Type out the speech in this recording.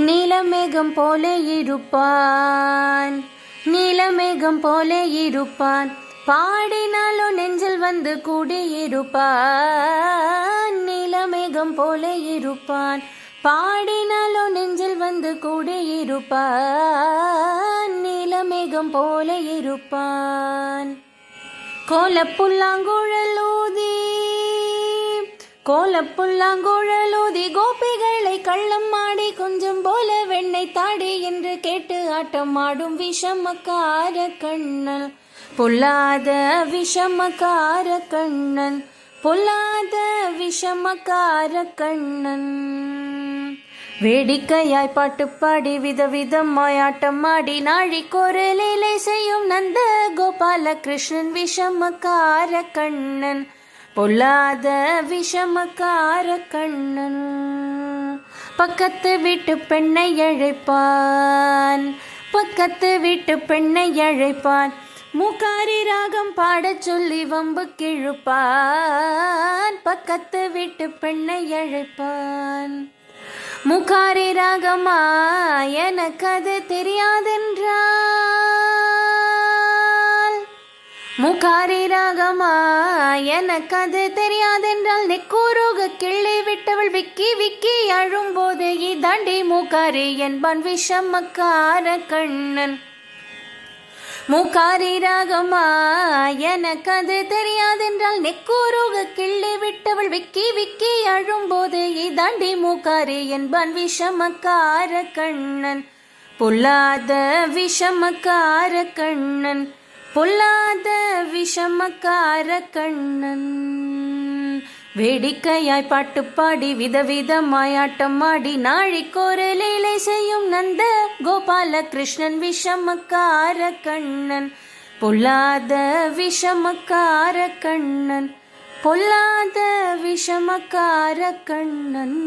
நீலமேகம் போல இருப்பான், நீலமேகம் போல இருப்பான், பாடினாலும் நெஞ்சில் வந்து கூடியிருப்பான். நீலமேகம் போல இருப்பான், பாடினாலும் நெஞ்சில் வந்து கூடியிருப்பான். நீலமேகம் போல இருப்பான். கோலப்புல்லாங்குழலூதி, கோலப்புல்லாங்குழலூதி கோபிகளை கள்ளம் ஆடி கொஞ்சம் போல வெண்ணெய் தாடி என்று கேட்டு ஆட்டம் ஆடும் விஷமக்கார கண்ணன், பொல்லாத விஷமக்கார கண்ணன், பொல்லாத விஷமக்கார கண்ணன். வேடிக்கையாய் பாட்டு பாடி விதவிதமாய் ஆட்டம் ஆடி நாழிக்கொரு லீலை செய்யும் நந்த கோபால கிருஷ்ணன் விஷமக்கார கண்ணன், பொல்லாத விஷமக்கார கண்ணன். பக்கத்து வீட்டு பெண்ணை அழைப்பான், பக்கத்து வீட்டு பெண்ணை அழைப்பான், மூக்காரி ராகம் பாடச் சொல்லி வம்பு கிழுப்பான். பக்கத்து வீட்டு பெண்ணை அழைப்பான். மூக்காரி ராகமா எனக்கு அது தெரியாதென்றால், மூக்காரி ராகமா எனக்கு அது தெரியாதென்றால் நெக்கூருக கிள்ளி விட்டவள் விக்கி விக்கி அழும்போது இதாண்டி மூக்காரி என்பான் விஷமக்கார கண்ணன். மூக்காரி ராகமா எனக்கு அது தெரியாதென்றால் நெக்கூருக கிள்ளி விட்டவள் விக்கி விக்கி அழும்போது இதாண்டி மூக்காரி என்பான் விஷமக்கார கண்ணன், பொல்லாத விஷமக்கார கண்ணன், பொல்லாத விஷமக்கார கண்ணன். வேடிக்கையாய் பாட்டு பாடி விதவிதமாய் ஆட்டம் ஆடி நாழிக்கொரு லீலை செய்யும் நந்த கோபால கிருஷ்ணன் விஷமக்கார கண்ணன், பொல்லாத விஷமக்கார கண்ணன், பொல்லாத விஷமக்கார கண்ணன்.